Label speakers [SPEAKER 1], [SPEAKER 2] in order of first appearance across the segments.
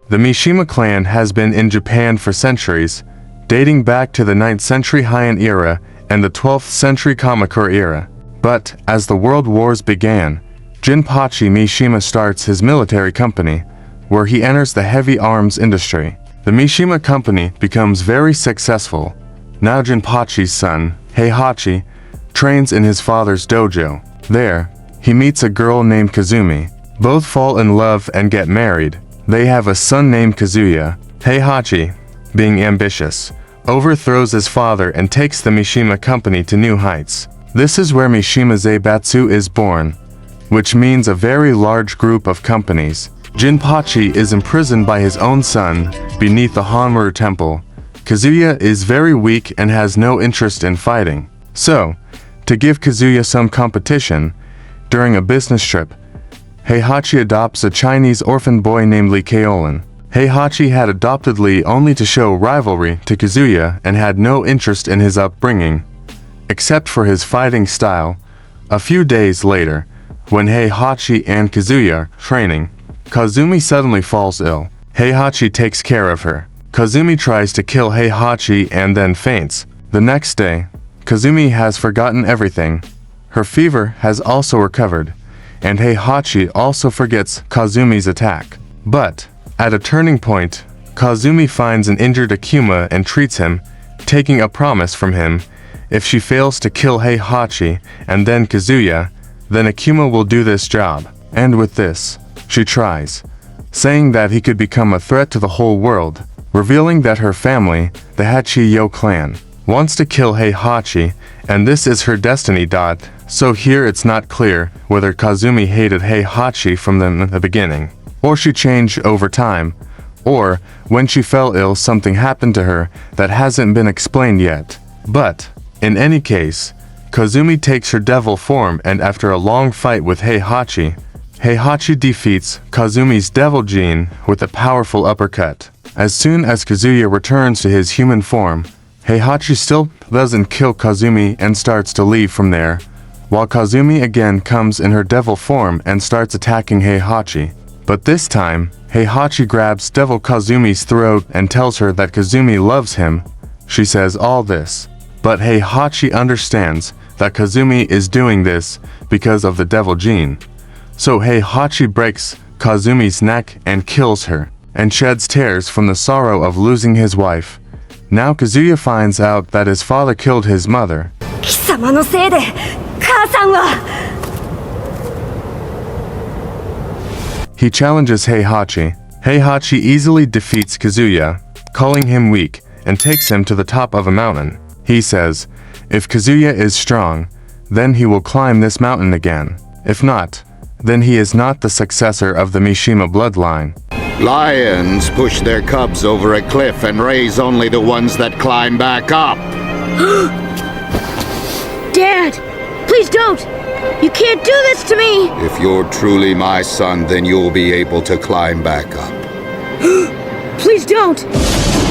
[SPEAKER 1] The Mishima clan has been in Japan for centuries, dating back to the 9th century Heian era and the 12th century Kamakura era. But, as the world wars began, Jinpachi Mishima starts his military company, where he enters the heavy arms industry. The Mishima company becomes very successful. Now Jinpachi's son, Heihachi, trains in his father's dojo. There, he meets a girl named Kazumi. Both fall in love and get married. They have a son named Kazuya. Heihachi, being ambitious, overthrows his father and takes the Mishima company to new heights. This is where Mishima Zaibatsu is born, which means a very large group of companies. Jinpachi is imprisoned by his own son beneath the Hanmaru temple. Kazuya is very weak and has no interest in fighting. So, to give Kazuya some competition, during a business trip, Heihachi adopts a Chinese orphan boy named Li Kaolin. Heihachi had adopted Li only to show rivalry to Kazuya and had no interest in his upbringing, except for his fighting style. A few days later, when Heihachi and Kazuya are training, Kazumi suddenly falls ill. Heihachi takes care of her. Kazumi tries to kill Heihachi and then faints. The next day, Kazumi has forgotten everything. Her fever has also recovered, and Heihachi also forgets Kazumi's attack. But, at a turning point, Kazumi finds an injured Akuma and treats him, taking a promise from him: if she fails to kill Heihachi and then Kazuya, then Akuma will do this job. And with this, she tries, saying that he could become a threat to the whole world, revealing that her family, the Hachiyo clan, wants to kill Heihachi, and this is her destiny. So here it's not clear whether Kazumi hated Heihachi from the beginning, or she changed over time, or when she fell ill something happened to her that hasn't been explained yet. But, in any case, Kazumi takes her devil form, and after a long fight with Heihachi, Heihachi defeats Kazumi's devil gene with a powerful uppercut. As soon as Kazuya returns to his human form, Heihachi still doesn't kill Kazumi and starts to leave from there, while Kazumi again comes in her devil form and starts attacking Heihachi. But this time, Heihachi grabs Devil Kazumi's throat and tells her that Kazumi loves him. She says all this, but Heihachi understands that Kazumi is doing this because of the devil gene. So Heihachi breaks Kazumi's neck and kills her, and sheds tears from the sorrow of losing his wife. Now Kazuya finds out that his father killed his mother. He challenges Heihachi. Heihachi easily defeats Kazuya, calling him weak, and takes him to the top of a mountain. He says, if Kazuya is strong, then he will climb this mountain again. If not, then he is not the successor of the Mishima bloodline.
[SPEAKER 2] Lions push their cubs over a cliff and raise only the ones that climb back up.
[SPEAKER 3] Dad, please don't! You can't do this to me!
[SPEAKER 2] If you're truly my son, then you'll be able to climb back up.
[SPEAKER 3] Please don't!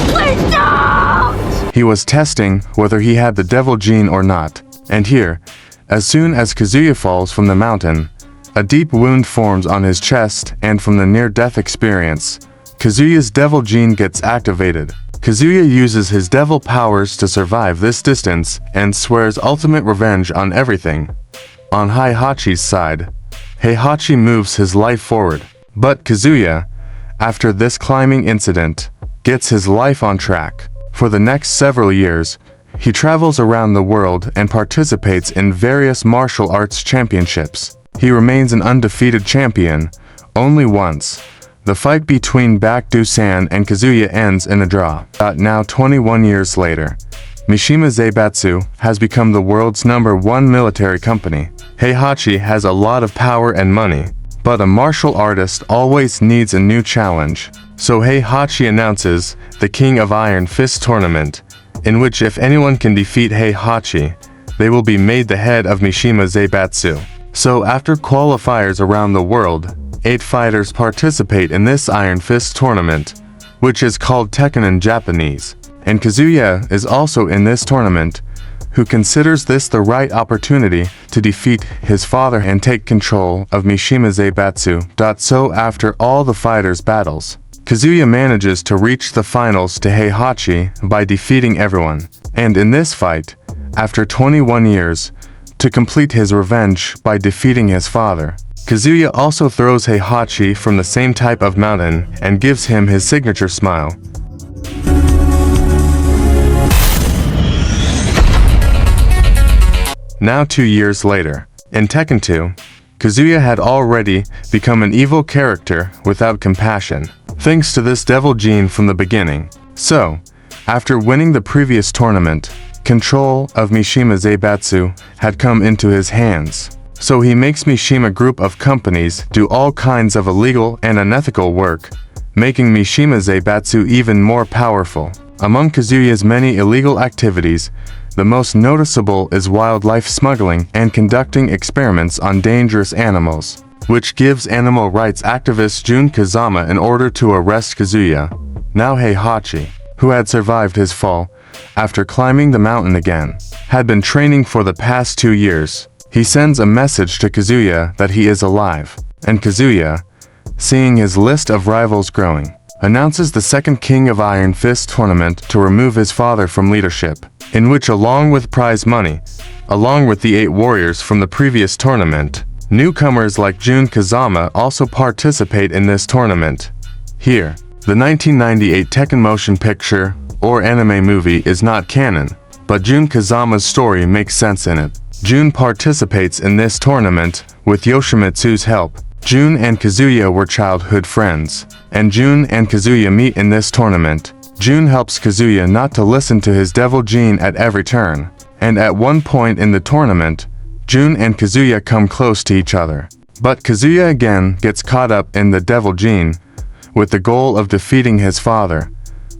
[SPEAKER 3] Please don't!
[SPEAKER 1] He was testing whether he had the devil gene or not. And here, as soon as Kazuya falls from the mountain, a deep wound forms on his chest, and from the near-death experience, Kazuya's devil gene gets activated. Kazuya uses his devil powers to survive this distance and swears ultimate revenge on everything. On Heihachi's side, Heihachi moves his life forward, but Kazuya, after this climbing incident, gets his life on track. For the next several years, he travels around the world and participates in various martial arts championships. He remains an undefeated champion, only once. The fight between Baek-do-san and Kazuya ends in a draw. Now 21 years later, Mishima Zaibatsu has become the world's #1 military company. Heihachi has a lot of power and money, but a martial artist always needs a new challenge. So Heihachi announces the King of Iron Fist tournament, in which if anyone can defeat Heihachi, they will be made the head of Mishima Zaibatsu. So after qualifiers around the world, 8 fighters participate in this Iron Fist tournament, which is called Tekken in Japanese. And Kazuya is also in this tournament, who considers this the right opportunity to defeat his father and take control of Mishima Zaibatsu. So after all the fighters' battles, Kazuya manages to reach the finals to Heihachi by defeating everyone, and in this fight, after 21 years, to complete his revenge by defeating his father. Kazuya also throws Heihachi from the same type of mountain and gives him his signature smile. Now 2 years later, in Tekken 2, Kazuya had already become an evil character without compassion, thanks to this devil gene from the beginning. So, after winning the previous tournament, control of Mishima Zaibatsu had come into his hands. So he makes Mishima Group of companies do all kinds of illegal and unethical work, making Mishima Zaibatsu even more powerful. Among Kazuya's many illegal activities, the most noticeable is wildlife smuggling and conducting experiments on dangerous animals, which gives animal rights activist Jin Kazama an order to arrest Kazuya, now Heihachi, who had survived his fall after climbing the mountain again, had been training for the past 2 years. He sends a message to Kazuya that he is alive, and Kazuya, seeing his list of rivals growing, announces the second King of Iron Fist tournament to remove his father from leadership, in which along with prize money, along with the 8 warriors from the previous tournament, newcomers like Jin Kazama also participate in this tournament. Here, the 1998 Tekken motion picture or anime movie is not canon, but Jin Kazama's story makes sense in it. Jun participates in this tournament with Yoshimitsu's help. Jun and Kazuya were childhood friends, and Jun and Kazuya meet in this tournament. Jun helps Kazuya not to listen to his devil gene at every turn, and at one point in the tournament, Jun and Kazuya come close to each other. But Kazuya again gets caught up in the devil gene, with the goal of defeating his father,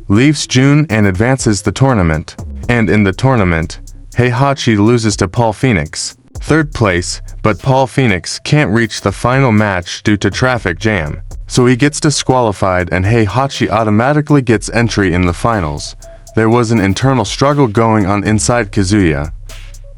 [SPEAKER 1] leaves Jun and advances the tournament. And in the tournament, Heihachi loses to Paul Phoenix, 3rd place, but Paul Phoenix can't reach the final match due to traffic jam, so he gets disqualified and Heihachi automatically gets entry in the finals. There was an internal struggle going on inside Kazuya,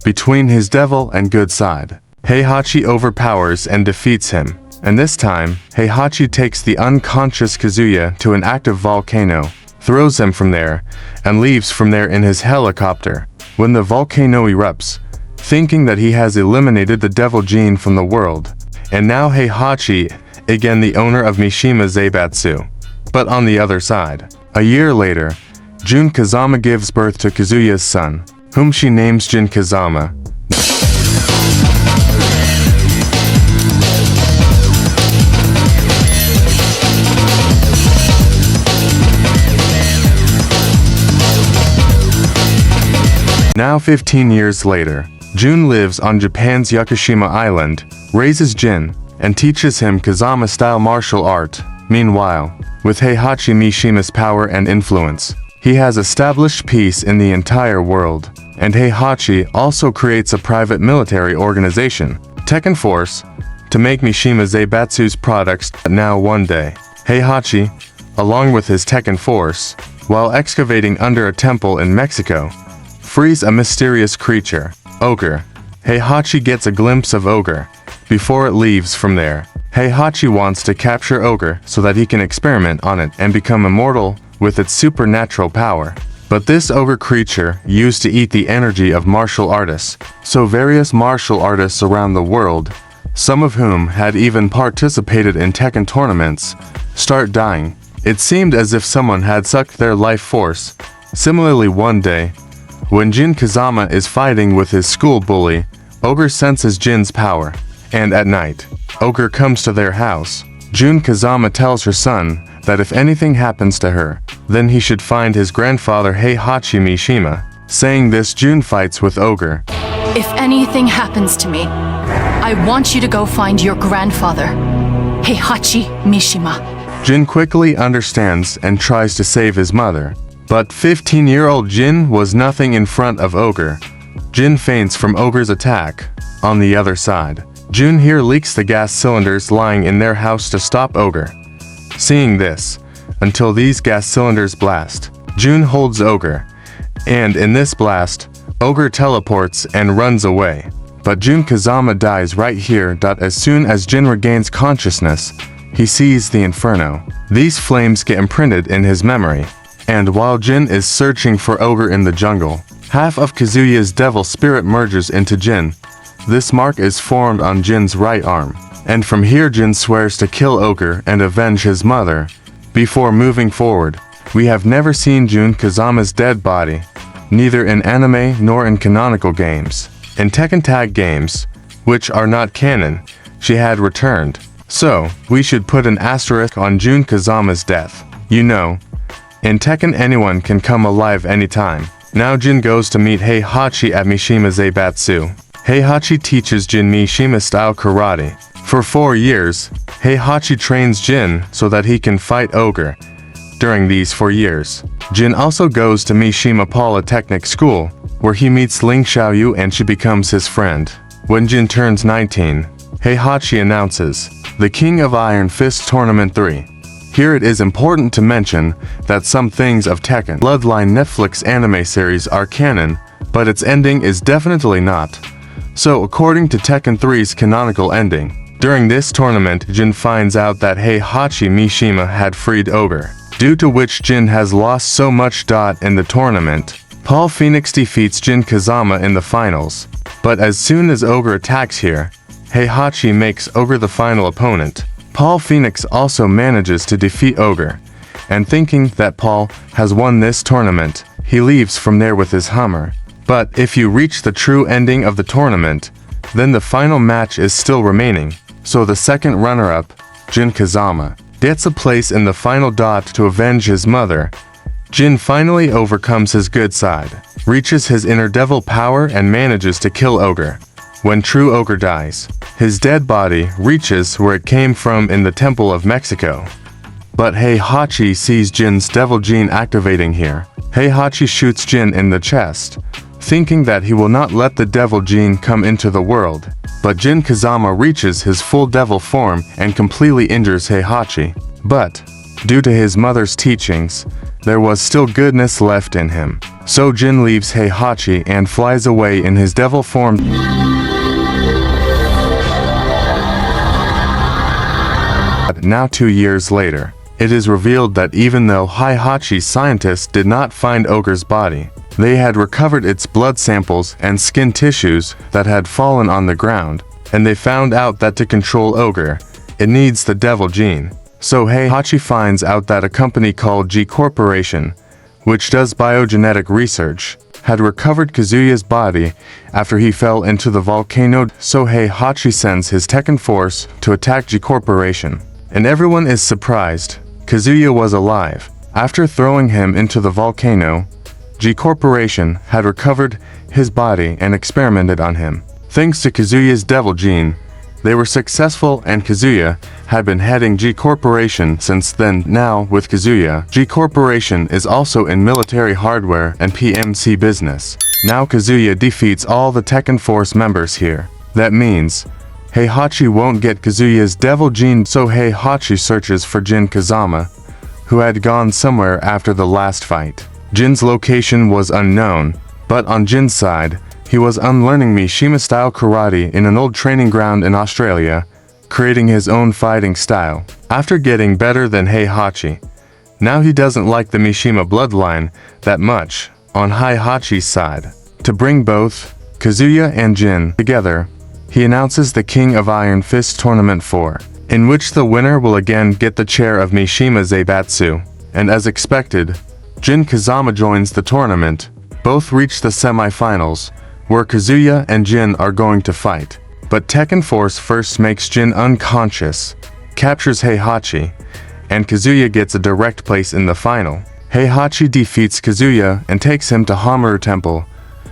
[SPEAKER 1] between his devil and good side. Heihachi overpowers and defeats him, and this time, Heihachi takes the unconscious Kazuya to an active volcano, throws him from there, and leaves from there in his helicopter. When the volcano erupts, thinking that he has eliminated the devil gene from the world, and now Heihachi, again the owner of Mishima Zaibatsu. But on the other side, a year later, Jin Kazama gives birth to Kazuya's son, whom she names Jin Kazama. Now 15 years later, Jun lives on Japan's Yakushima Island, raises Jin, and teaches him Kazama-style martial art. Meanwhile, with Heihachi Mishima's power and influence, he has established peace in the entire world, and Heihachi also creates a private military organization, Tekken Force, to make Mishima Zaibatsu's products. Now one day, Heihachi, along with his Tekken Force, while excavating under a temple in Mexico, frees a mysterious creature, Ogre. Heihachi gets a glimpse of Ogre. Before it leaves from there, Heihachi wants to capture Ogre so that he can experiment on it and become immortal with its supernatural power. But this Ogre creature used to eat the energy of martial artists, so various martial artists around the world, some of whom had even participated in Tekken tournaments, start dying. It seemed as if someone had sucked their life force. Similarly, one day, when Jin Kazama is fighting with his school bully, Ogre senses Jin's power, and at night, Ogre comes to their house. Jin Kazama tells her son that if anything happens to her, then he should find his grandfather Heihachi Mishima. Saying this, Jun fights with Ogre.
[SPEAKER 4] If anything happens to me, I want you to go find your grandfather, Heihachi Mishima.
[SPEAKER 1] Jin quickly understands and tries to save his mother. But 15-year-old Jin was nothing in front of Ogre. Jin faints from Ogre's attack. On the other side, Jun here leaks the gas cylinders lying in their house to stop Ogre. Seeing this, until these gas cylinders blast, Jun holds Ogre, and in this blast, Ogre teleports and runs away. But Jin Kazama dies right here. As soon as Jin regains consciousness, he sees the inferno. These flames get imprinted in his memory, and while Jin is searching for Ogre in the jungle, half of Kazuya's devil spirit merges into Jin. This mark is formed on Jin's right arm, and from here Jin swears to kill Ogre and avenge his mother. Before moving forward, we have never seen Jin Kazama's dead body, neither in anime nor in canonical games. In Tekken tag games, which are not canon, she had returned. So, we should put an asterisk on Jin Kazama's death. You know, in Tekken anyone can come alive anytime. Now Jin goes to meet Heihachi at Mishima Zaibatsu. Heihachi teaches Jin Mishima-style karate. For 4 years, Heihachi trains Jin so that he can fight Ogre. During these 4 years, Jin also goes to Mishima Polytechnic School, where he meets Ling Xiaoyu and she becomes his friend. When Jin turns 19, Heihachi announces, the King of Iron Fist Tournament 3. Here it is important to mention that some things of Tekken Bloodline Netflix anime series are canon, but its ending is definitely not. So according to Tekken 3's canonical ending, during this tournament Jin finds out that Heihachi Mishima had freed Ogre, due to which Jin has lost so much in the tournament. Paul Phoenix defeats Jin Kazama in the finals, but as soon as Ogre attacks here, Heihachi makes Ogre the final opponent. Paul Phoenix also manages to defeat Ogre, and thinking that Paul has won this tournament, he leaves from there with his Hummer. But if you reach the true ending of the tournament, then the final match is still remaining, so the second runner-up, Jin Kazama, gets a place in the final to avenge his mother. Jin finally overcomes his good side, reaches his inner devil power and manages to kill Ogre. When true Ogre dies, his dead body reaches where it came from in the Temple of Mexico. But Heihachi sees Jin's devil gene activating here. Heihachi shoots Jin in the chest, thinking that he will not let the devil gene come into the world. But Jin Kazama reaches his full devil form and completely injures Heihachi. But, due to his mother's teachings, there was still goodness left in him. So Jin leaves Heihachi and flies away in his devil form. Now 2 years later, it is revealed that even though Heihachi's scientists did not find Ogre's body, they had recovered its blood samples and skin tissues that had fallen on the ground, and they found out that to control Ogre, it needs the devil gene. So Heihachi finds out that a company called G Corporation, which does biogenetic research, had recovered Kazuya's body after he fell into the volcano. So Heihachi sends his Tekken force to attack G Corporation, and everyone is surprised. Kazuya was alive. After throwing him into the volcano, G Corporation had recovered his body and experimented on him. Thanks to Kazuya's devil gene, they were successful, and Kazuya had been heading G Corporation since then. Now, with Kazuya, G Corporation is also in military hardware and PMC business. Now Kazuya defeats all the Tekken Force members here. That means Heihachi won't get Kazuya's devil gene, so Heihachi searches for Jin Kazama, who had gone somewhere after the last fight. Jin's location was unknown, but on Jin's side, he was unlearning Mishima-style karate in an old training ground in Australia, creating his own fighting style. After getting better than Heihachi, now he doesn't like the Mishima bloodline that much. On Heihachi's side, to bring both Kazuya and Jin together, he announces the King of Iron Fist Tournament 4, in which the winner will again get the chair of Mishima Zaibatsu. And as expected, Jin Kazama joins the tournament. Both reach the semi-finals, where Kazuya and Jin are going to fight. But Tekken Force first makes Jin unconscious, captures Heihachi, and Kazuya gets a direct place in the final. Heihachi defeats Kazuya and takes him to Hamaru Temple,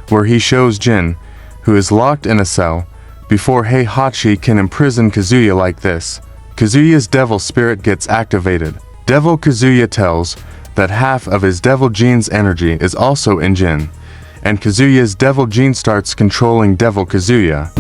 [SPEAKER 1] where he shows Jin, who is locked in a cell. Before Heihachi can imprison Kazuya like this, Kazuya's devil spirit gets activated. Devil Kazuya tells that half of his devil gene's energy is also in Jin, and Kazuya's devil gene starts controlling devil Kazuya.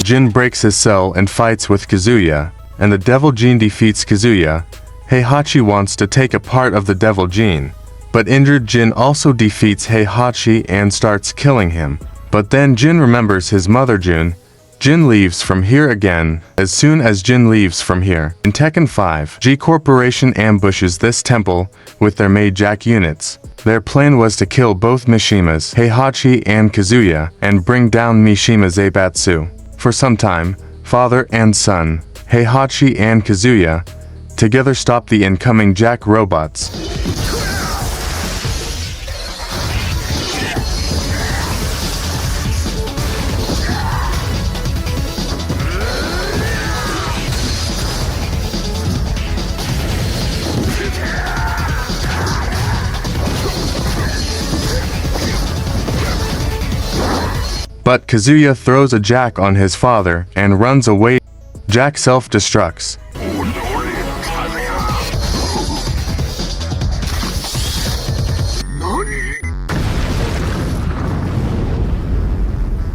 [SPEAKER 1] Jin breaks his cell and fights with Kazuya, and the devil gene defeats Kazuya. Heihachi wants to take a part of the devil gene, but injured Jin also defeats Heihachi and starts killing him. But then Jin remembers his mother June. Jin leaves from here again. As soon as Jin leaves from here, in Tekken 5, G Corporation ambushes this temple with their maid Jack units. Their plan was to kill both Mishimas, Heihachi and Kazuya, and bring down Mishima Zaibatsu. For some time, father and son, Heihachi and Kazuya, together stop the incoming Jack robots. But Kazuya throws a Jack on his father and runs away. Jack self-destructs.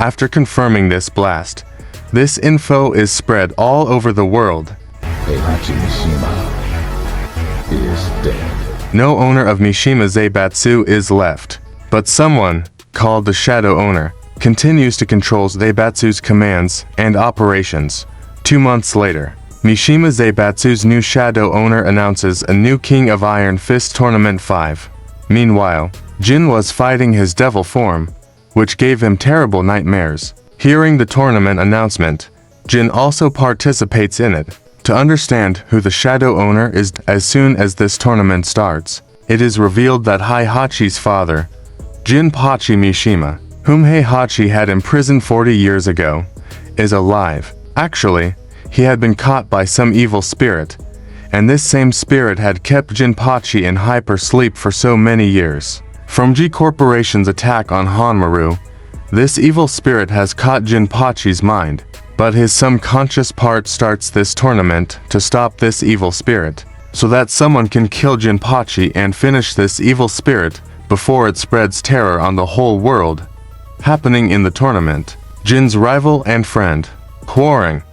[SPEAKER 1] After confirming this blast, this info is spread all over the world.
[SPEAKER 5] Heihachi Mishima is dead.
[SPEAKER 1] No owner of Mishima Zaibatsu is left, but someone, called the Shadow Owner, continues to control Zaibatsu's commands and operations. 2 months later, Mishima Zaibatsu's new Shadow Owner announces a new King of Iron Fist Tournament 5. Meanwhile, Jin was fighting his devil form, which gave him terrible nightmares. Hearing the tournament announcement, Jin also participates in it. To understand who the Shadow Owner is, as soon as this tournament starts, it is revealed that Heihachi's father, Jinpachi Mishima, whom Heihachi had imprisoned 40 years ago, is alive. Actually, he had been caught by some evil spirit, and this same spirit had kept Jinpachi in hyper-sleep for so many years. From G Corporation's attack on Hanmaru, this evil spirit has caught Jinpachi's mind, but his subconscious part starts this tournament to stop this evil spirit, so that someone can kill Jinpachi and finish this evil spirit before it spreads terror on the whole world. Happening in the tournament, Jin's rival and friend, Hwoarang,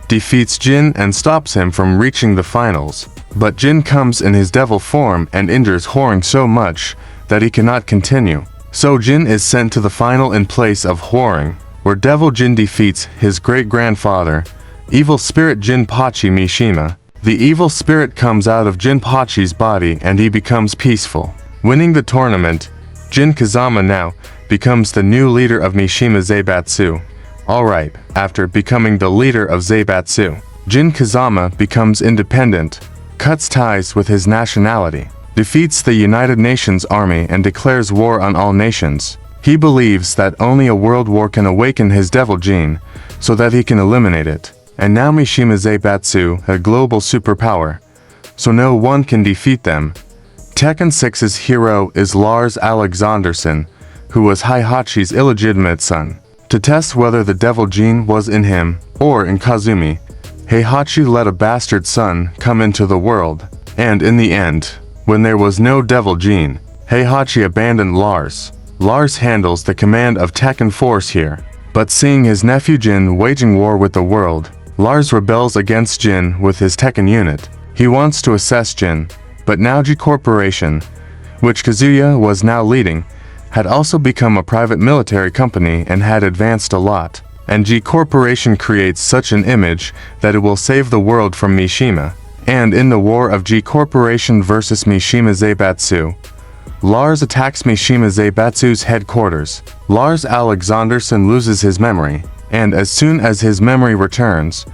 [SPEAKER 1] defeats Jin and stops him from reaching the finals. But Jin comes in his devil form and injures Hwoarang so much that he cannot continue. So Jin is sent to the final in place of Hwoarang, where Devil Jin defeats his great-grandfather, evil spirit Jinpachi Mishima. The evil spirit comes out of Jinpachi's body and he becomes peaceful. Winning the tournament, Jin Kazama now becomes the new leader of Mishima Zaibatsu. Alright, after becoming the leader of Zaibatsu, Jin Kazama becomes independent, cuts ties with his nationality, defeats the United Nations army and declares war on all nations. He believes that only a world war can awaken his devil gene, so that he can eliminate it. And now Mishima Zaibatsu, a global superpower, so no one can defeat them. Tekken 6's hero is Lars Alexanderson, who was Heihachi's illegitimate son. To test whether the devil gene was in him, or in Kazumi, Heihachi let a bastard son come into the world. And in the end, when there was no devil gene, Heihachi abandoned Lars. Lars handles the command of Tekken Force here. But seeing his nephew Jin waging war with the world, Lars rebels against Jin with his Tekken unit. He wants to assess Jin, but now G Corporation, which Kazuya was now leading, had also become a private military company and had advanced a lot. And G Corporation creates such an image that it will save the world from Mishima. And in the war of G Corporation versus Mishima Zaibatsu, Lars attacks Mishima Zaibatsu's headquarters. Lars Alexanderson loses his memory, and as soon as his memory returns,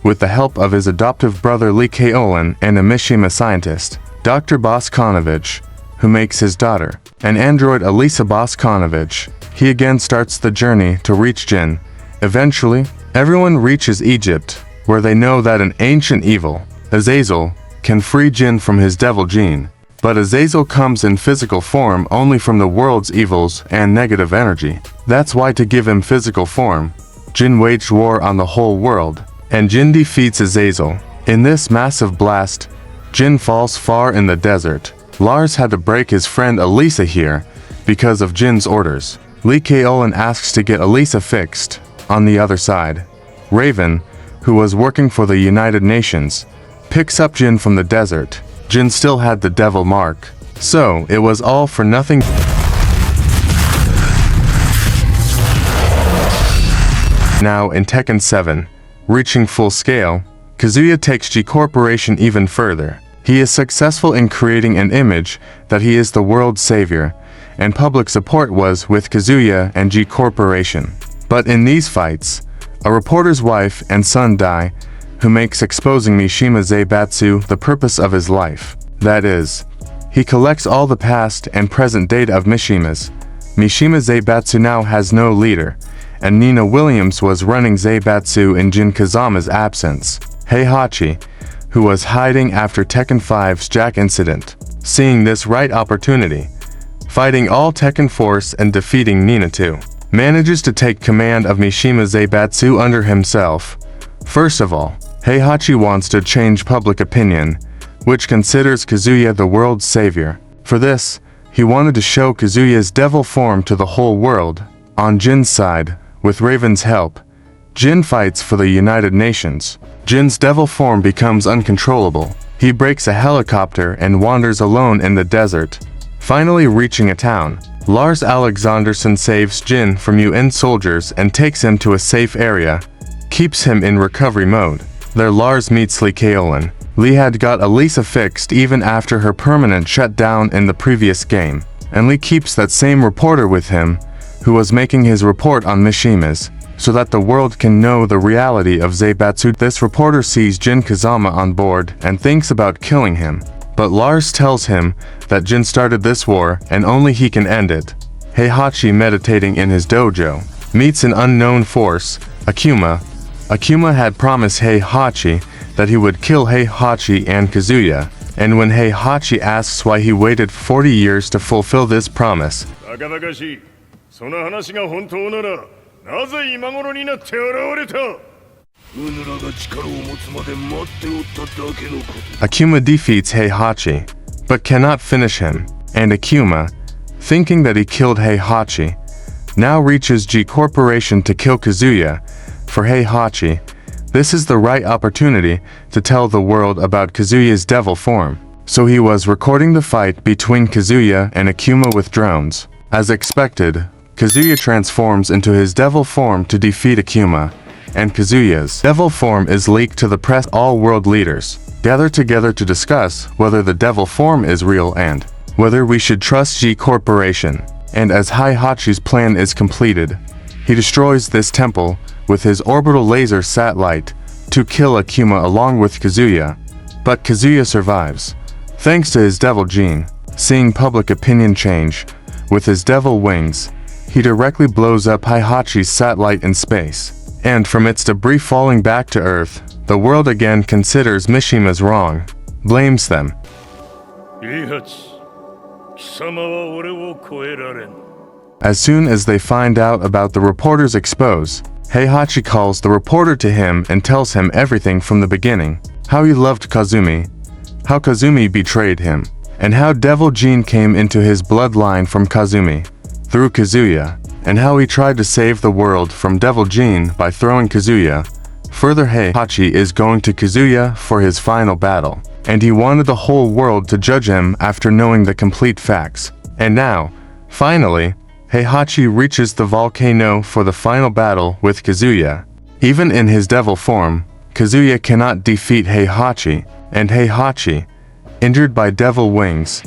[SPEAKER 1] with the help of his adoptive brother Lee Kaolin and a Mishima scientist, Dr. Boskonovich, who makes his daughter, an android Elisa Boskonovich, he again starts the journey to reach Jin. Eventually, everyone reaches Egypt, where they know that an ancient evil, Azazel, can free Jin from his devil gene. But Azazel comes in physical form only from the world's evils and negative energy. That's why to give him physical form, Jin waged war on the whole world, and Jin defeats Azazel. In this massive blast, Jin falls far in the desert. Lars had to break his friend Elisa here because of Jin's orders. Lee Kaolin asks to get Elisa fixed. On the other side, Raven, who was working for the United Nations, picks up Jin from the desert. Jin still had the devil mark, so it was all for nothing. Now in Tekken 7, reaching full scale, Kazuya takes G Corporation even further. He is successful in creating an image that he is the world's savior, and public support was with Kazuya and G Corporation. But in these fights, a reporter's wife and son die, who makes exposing Mishima Zaibatsu the purpose of his life. That is, he collects all the past and present data of Mishima's. Mishima Zaibatsu now has no leader, and Nina Williams was running Zaibatsu in Jin Kazama's absence. Heihachi, who was hiding after Tekken 5's Jack incident, seeing this right opportunity, fighting all Tekken force and defeating Nina too, manages to take command of Mishima Zaibatsu under himself. First of all, Heihachi wants to change public opinion, which considers Kazuya the world's savior. For this, he wanted to show Kazuya's devil form to the whole world. On Jin's side, with Raven's help, Jin fights for the United Nations. Jin's devil form becomes uncontrollable. He breaks a helicopter and wanders alone in the desert. Finally reaching a town, Lars Alexanderson saves Jin from UN soldiers and takes him to a safe area, keeps him in recovery mode. There Lars meets Lee Kaolin. Lee had got Elisa fixed even after her permanent shutdown in the previous game, and Lee keeps that same reporter with him, who was making his report on Mishima's, so that the world can know the reality of Zaibatsu. This reporter sees Jin Kazama on board and thinks about killing him, but Lars tells him that Jin started this war and only he can end it. Heihachi, meditating in his dojo, meets an unknown force, Akuma. Akuma had promised Heihachi that he would kill Heihachi and Kazuya, and when Heihachi asks why he waited 40 years to fulfill this promise, Akuma defeats Heihachi, but cannot finish him, and Akuma, thinking that he killed Heihachi, now reaches G Corporation to kill Kazuya. For Heihachi, this is the right opportunity to tell the world about Kazuya's devil form, so he was recording the fight between Kazuya and Akuma with drones. As expected, Kazuya transforms into his devil form to defeat Akuma, and Kazuya's devil form is leaked to the press. All world leaders gather together to discuss whether the devil form is real and whether we should trust G Corporation. And as Heihachi's plan is completed, he destroys this temple with his orbital laser satellite to kill Akuma along with Kazuya. But Kazuya survives, thanks to his devil gene. Seeing public opinion change, with his devil wings, he directly blows up Heihachi's satellite in space. And from its debris falling back to Earth, the world again considers Mishima's wrong, blames them. As soon as they find out about the reporter's expose, Heihachi calls the reporter to him and tells him everything from the beginning. How he loved Kazumi, how Kazumi betrayed him, and how Devil Gene came into his bloodline from Kazumi, through Kazuya, and how he tried to save the world from Devil Gene by throwing Kazuya. Further, Heihachi is going to Kazuya for his final battle, and he wanted the whole world to judge him after knowing the complete facts. And now, finally, Heihachi reaches the volcano for the final battle with Kazuya. Even in his devil form, Kazuya cannot defeat Heihachi, and Heihachi, injured by devil wings,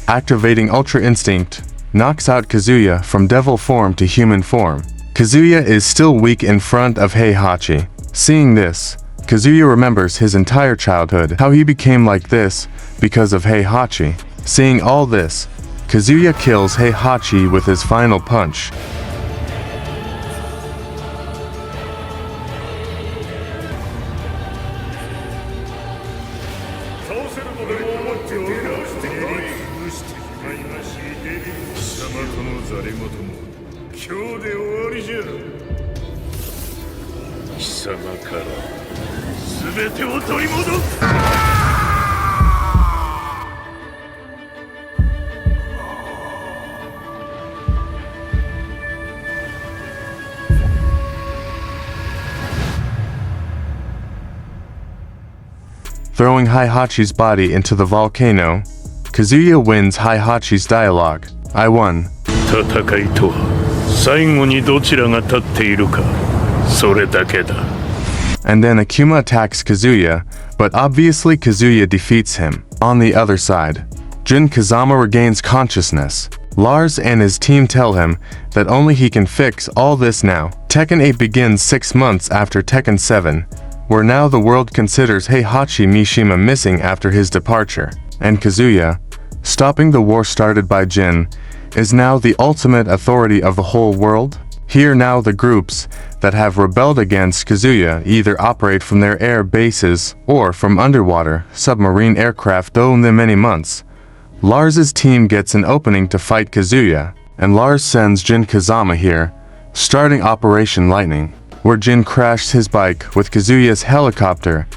[SPEAKER 1] activating Ultra Instinct, knocks out Kazuya from devil form to human form. Kazuya is still weak in front of Heihachi. Seeing this, Kazuya remembers his entire childhood, how he became like this because of Heihachi. Seeing all this, Kazuya kills Heihachi with his final punch. Throwing Heihachi's body into the volcano, Kazuya wins Heihachi's dialogue. I won.
[SPEAKER 6] 戦いとは最後にどちらが立っているかそれだけだ。
[SPEAKER 1] And then Akuma attacks Kazuya, but obviously Kazuya defeats him. On the other side, Jin Kazama regains consciousness. Lars and his team tell him that only he can fix all this now. Tekken 8 begins 6 months after Tekken 7, where now the world considers Heihachi Mishima missing after his departure. And Kazuya, stopping the war started by Jin, is now the ultimate authority of the whole world. Here now the groups that have rebelled against Kazuya either operate from their air bases or from underwater submarine aircraft. Though in the many months, Lars's team gets an opening to fight Kazuya, and Lars sends Jin Kazama here, starting Operation Lightning, where Jin crashed his bike with Kazuya's helicopter,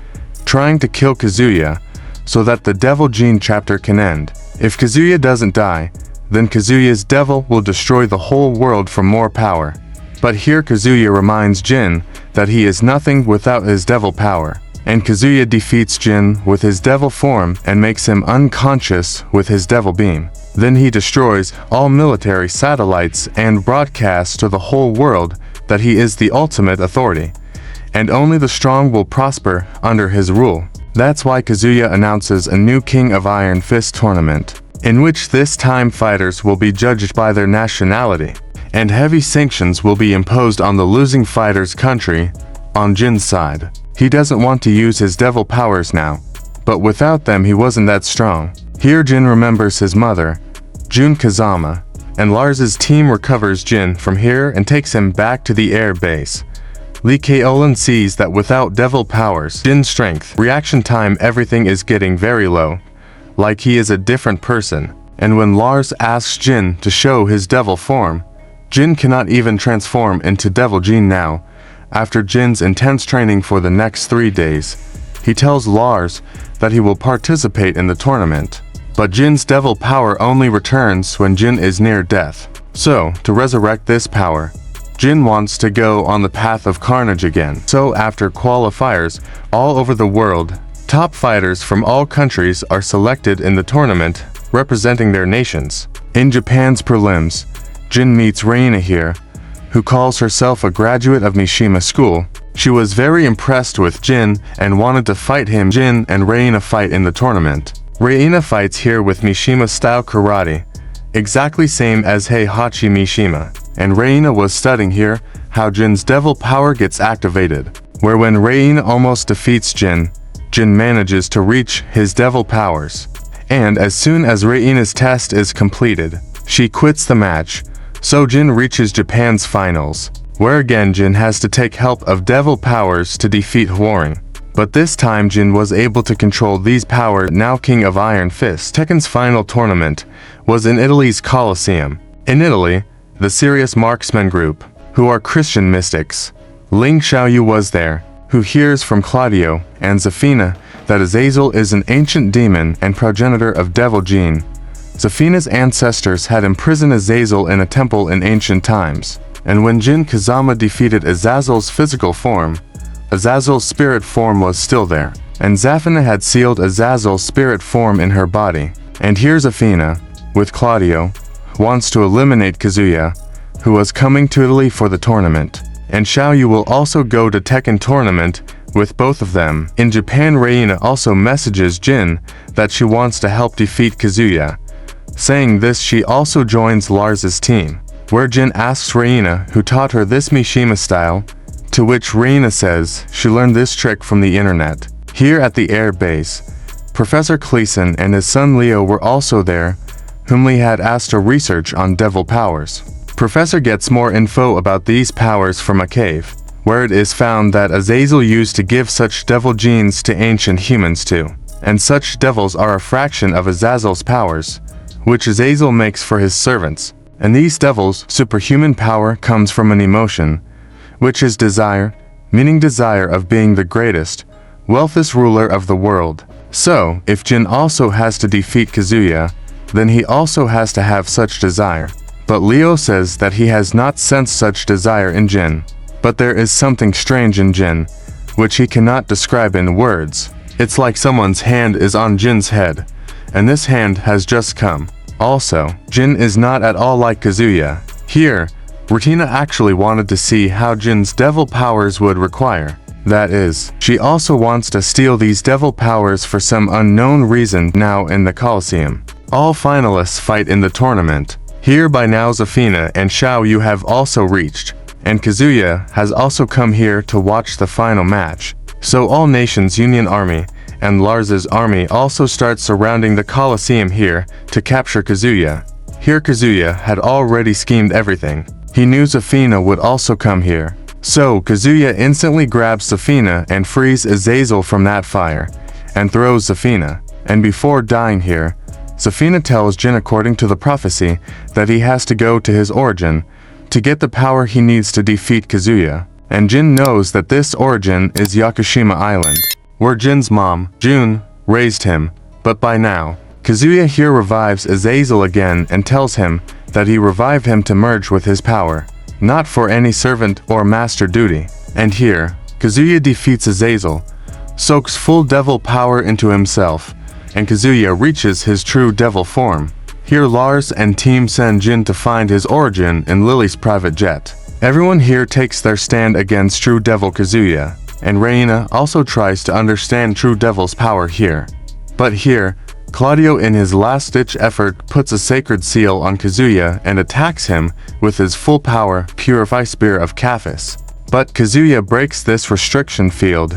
[SPEAKER 1] trying to kill Kazuya so that the Devil Gene chapter can end. If Kazuya doesn't die, then Kazuya's devil will destroy the whole world for more power. But here Kazuya reminds Jin that he is nothing without his devil power. And Kazuya defeats Jin with his devil form and makes him unconscious with his devil beam. Then he destroys all military satellites and broadcasts to the whole world that he is the ultimate authority, and only the strong will prosper under his rule. That's why Kazuya announces a new King of Iron Fist tournament, in which this time fighters will be judged by their nationality, and heavy sanctions will be imposed on the losing fighter's country. On Jin's side, he doesn't want to use his devil powers now, but without them he wasn't that strong. Here Jin remembers his mother, Jin Kazama, and Lars's team recovers Jin from here and takes him back to the air base. Lee Kaolin sees that without devil powers, Jin's strength, reaction time, everything is getting very low, like he is a different person. And when Lars asks Jin to show his devil form, Jin cannot even transform into Devil Gene now. After Jin's intense training for the next 3 days, he tells Lars that he will participate in the tournament. But Jin's devil power only returns when Jin is near death. So, to resurrect this power, Jin wants to go on the path of carnage again. So after qualifiers all over the world, top fighters from all countries are selected in the tournament, representing their nations. In Japan's prelims, Jin meets Reina here, who calls herself a graduate of Mishima School. She was very impressed with Jin and wanted to fight him. Jin and Reina fight in the tournament. Reina fights here with Mishima-style karate, exactly same as Heihachi Mishima. And Reina was studying here how Jin's devil power gets activated, where when Reina almost defeats Jin, Jin manages to reach his devil powers. And as soon as Reina's test is completed, she quits the match. So Jin reaches Japan's finals, where again Jin has to take help of devil powers to defeat Hwoaring. But this time Jin was able to control these powers. Now King of Iron Fist. Tekken's final tournament was in Italy's Colosseum. In Italy, the serious marksman group, who are Christian mystics. Ling Xiaoyu was there, who hears from Claudio and Zafina that Azazel is an ancient demon and progenitor of Devil Gene. Zafina's ancestors had imprisoned Azazel in a temple in ancient times, and when Jin Kazama defeated Azazel's physical form, Azazel's spirit form was still there, and Zafina had sealed Azazel's spirit form in her body. And here Zafina, with Claudio, wants to eliminate Kazuya, who was coming to Italy for the tournament, and Xiaoyu will also go to Tekken tournament with both of them. In Japan, Reina also messages Jin that she wants to help defeat Kazuya. Saying this, she also joins Lars's team, where Jin asks Reina who taught her this Mishima style, to which Reina says she learned this trick from the internet. Here at the air base, Professor Cleason and his son Leo were also there, whom Lee had asked to research on devil powers. Professor gets more info about these powers from a cave, where it is found that Azazel used to give such devil genes to ancient humans too, and such devils are a fraction of Azazel's powers, which Azazel makes for his servants. And these devils' superhuman power comes from an emotion, which is desire, meaning desire of being the greatest, wealthiest ruler of the world. So, if Jin also has to defeat Kazuya, then he also has to have such desire. But Leo says that he has not sensed such desire in Jin. But there is something strange in Jin, which he cannot describe in words. It's like someone's hand is on Jin's head, and this hand has just come. Also, Jin is not at all like Kazuya. Here, Retina actually wanted to see how Jin's devil powers would require. That is, she also wants to steal these devil powers for some unknown reason now in the Colosseum. All finalists fight in the tournament. Here by now Zafina and Xiao Yu have also reached, and Kazuya has also come here to watch the final match. So all nations Union Army and Lars's army also start surrounding the Colosseum here to capture Kazuya. Here Kazuya had already schemed everything. He knew Zafina would also come here. So Kazuya instantly grabs Zafina and frees Azazel from that fire, and throws Zafina. And before dying here, Zafina tells Jin according to the prophecy that he has to go to his origin to get the power he needs to defeat Kazuya. And Jin knows that this origin is Yakushima Island, where Jin's mom, June, raised him. But by now, Kazuya here revives Azazel again and tells him that he revived him to merge with his power, not for any servant or master duty. And here, Kazuya defeats Azazel, soaks full devil power into himself, and Kazuya reaches his true devil form. Here Lars and team send Jin to find his origin in Lily's private jet. Everyone here takes their stand against True Devil Kazuya, and Reina also tries to understand True Devil's power here. But here, Claudio in his last-ditch effort puts a sacred seal on Kazuya and attacks him with his full power Purify Spear of Kaphis. But Kazuya breaks this restriction field,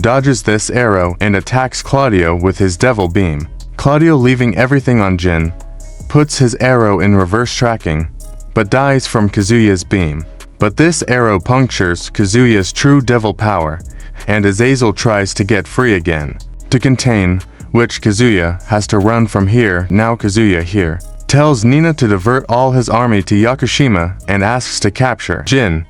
[SPEAKER 1] dodges this arrow and attacks Claudio with his devil beam. Claudio, leaving everything on Jin, puts his arrow in reverse tracking, but dies from Kazuya's beam. But this arrow punctures Kazuya's true devil power, and Azazel tries to get free again. To contain which Kazuya has to run from here. Now Kazuya here tells Nina to divert all his army to Yakushima and asks to capture Jin.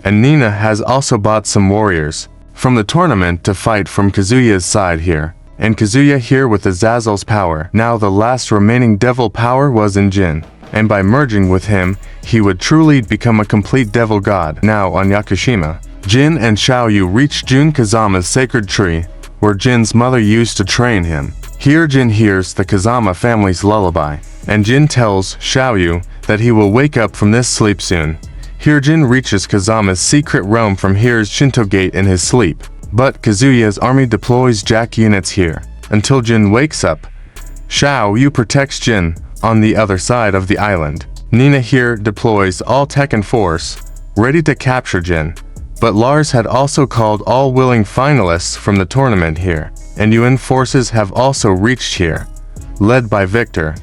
[SPEAKER 1] And Nina has also bought some warriors from the tournament to fight from Kazuya's side here. And Kazuya here with Azazel's power. Now the last remaining devil power was in Jin, and by merging with him, he would truly become a complete devil god. Now on Yakushima, Jin and Xiao Yu reach Jin Kazama's sacred tree, where Jin's mother used to train him. Here Jin hears the Kazama family's lullaby, and Jin tells Xiao Yu that he will wake up from this sleep soon. Here Jin reaches Kazama's secret realm from here's Shinto Gate in his sleep. But Kazuya's army deploys jack units here. Until Jin wakes up, Xiao Yu protects Jin on the other side of the island. Nina here deploys all Tekken force, ready to capture Jin. But Lars had also called all willing finalists from the tournament here, and UN forces have also reached here, led by Victor.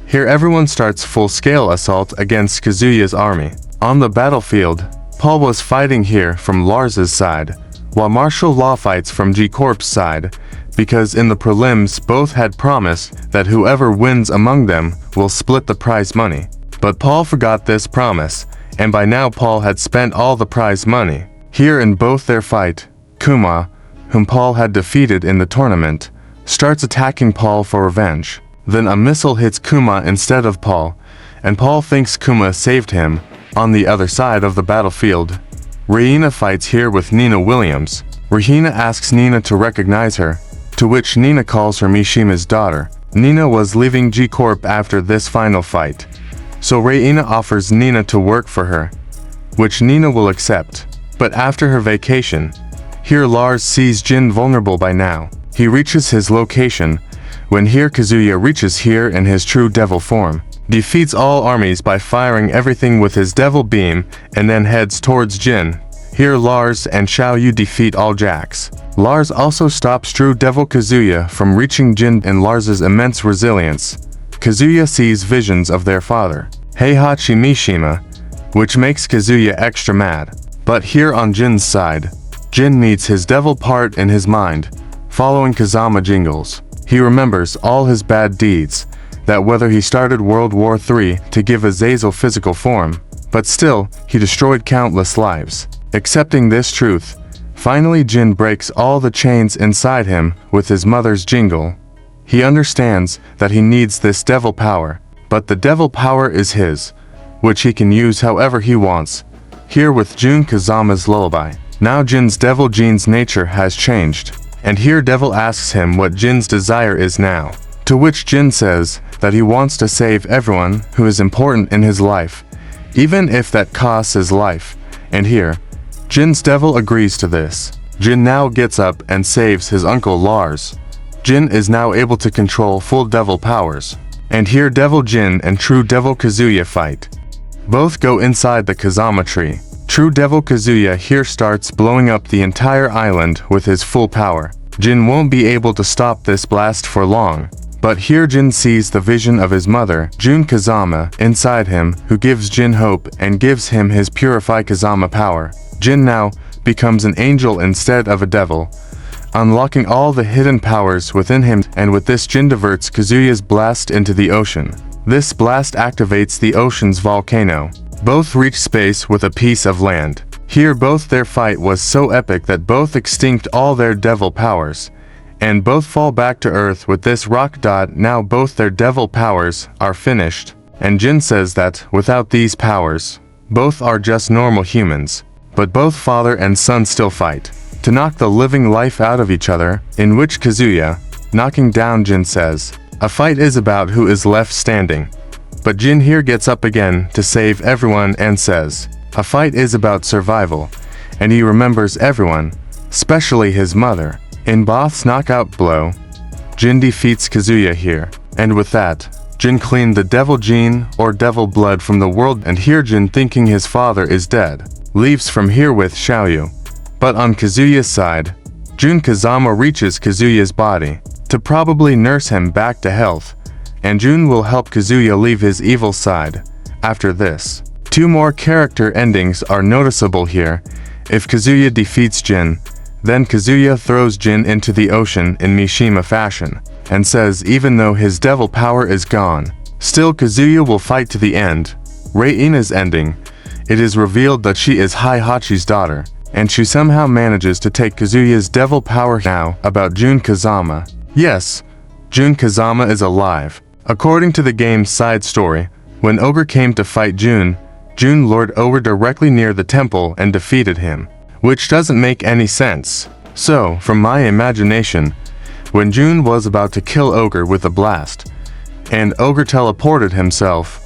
[SPEAKER 1] Here everyone starts full-scale assault against Kazuya's army. On the battlefield, Paul was fighting here from Lars's side, while martial law fights from G-Corp's side, because in the prelims both had promised that whoever wins among them will split the prize money. But Paul forgot this promise, and by now Paul had spent all the prize money. Here in both their fight, Kuma, whom Paul had defeated in the tournament, starts attacking Paul for revenge. Then a missile hits Kuma instead of Paul, and Paul thinks Kuma saved him. On the other side of the battlefield, Reina fights here with Nina Williams. Reina asks Nina to recognize her, to which Nina calls her Mishima's daughter. Nina was leaving G-Corp after this final fight, so Reina offers Nina to work for her, which Nina will accept. But after her vacation, here Lars sees Jin vulnerable by now. He reaches his location, when here Kazuya reaches here in his true devil form, defeats all armies by firing everything with his devil beam, and then heads towards Jin. Here Lars and Xiao Yu defeat all jacks. Lars also stops True Devil Kazuya from reaching Jin in Lars's immense resilience. Kazuya sees visions of their father, Heihachi Mishima, which makes Kazuya extra mad. But here on Jin's side, Jin meets his devil part in his mind, following Kazama jingles. He remembers all his bad deeds, that whether he started World War III to give Azazel physical form, but still, he destroyed countless lives. Accepting this truth, finally Jin breaks all the chains inside him with his mother's jingle. He understands that he needs this devil power, but the devil power is his, which he can use however he wants. Here with Jin Kazama's lullaby. Now Jin's devil gene's nature has changed, and here Devil asks him what Jin's desire is now, to which Jin says that he wants to save everyone who is important in his life, even if that costs his life. And here, Jin's devil agrees to this. Jin now gets up and saves his uncle Lars. Jin is now able to control full devil powers. And here Devil Jin and True Devil Kazuya fight. Both go inside the Kazama tree. True Devil Kazuya here starts blowing up the entire island with his full power. Jin won't be able to stop this blast for long. But here Jin sees the vision of his mother, Jin Kazama, inside him, who gives Jin hope and gives him his Purify Kazama power. Jin now becomes an angel instead of a devil, unlocking all the hidden powers within him, and with this Jin diverts Kazuya's blast into the ocean. This blast activates the ocean's volcano. Both reach space with a piece of land. Here both their fight was so epic that both extinct all their devil powers, and both fall back to earth with this rock dot. Now both their devil powers are finished, and Jin says that without these powers, both are just normal humans. But both father and son still fight to knock the living life out of each other, in which Kazuya, knocking down Jin, says, "A fight is about who is left standing." But Jin here gets up again to save everyone and says, "A fight is about survival," and he remembers everyone, especially his mother. In Both's knockout blow, Jin defeats Kazuya here, and with that, Jin cleaned the devil gene or devil blood from the world, and here Jin, thinking his father is dead, leaves from here with Xiaoyu. But on Kazuya's side, Jin Kazama reaches Kazuya's body to probably nurse him back to health, and Jin will help Kazuya leave his evil side. After this, two more character endings are noticeable here. If Kazuya defeats Jin, then Kazuya throws Jin into the ocean in Mishima fashion, and says even though his devil power is gone, still Kazuya will fight to the end. Reina's ending, it is revealed that she is Heihachi's daughter, and she somehow manages to take Kazuya's devil power. Now, about Jin Kazama. Yes, Jin Kazama is alive. According to the game's side story, when Ogre came to fight Jin lured Ogre directly near the temple and defeated him, which doesn't make any sense. So, from my imagination, when Jin was about to kill Ogre with a blast, and Ogre teleported himself,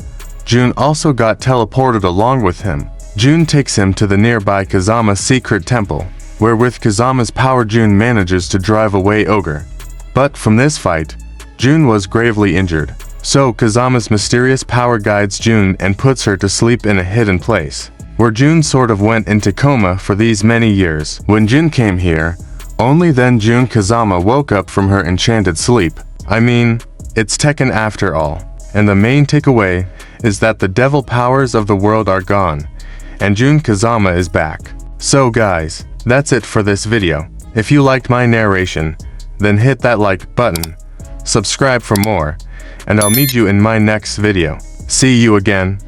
[SPEAKER 1] Jin also got teleported along with him. Jin takes him to the nearby Kazama secret temple, where with Kazama's power Jin manages to drive away Ogre. But from this fight, Jin was gravely injured. So Kazama's mysterious power guides Jin and puts her to sleep in a hidden place, where Jin sort of went into coma for these many years. When Jin came here, only then Jin Kazama woke up from her enchanted sleep. I mean, it's Tekken after all. And the main takeaway is that the devil powers of the world are gone, and Jin Kazama is back. So guys, that's it for this video. If you liked my narration, then hit that like button, subscribe for more, and I'll meet you in my next video. See you again.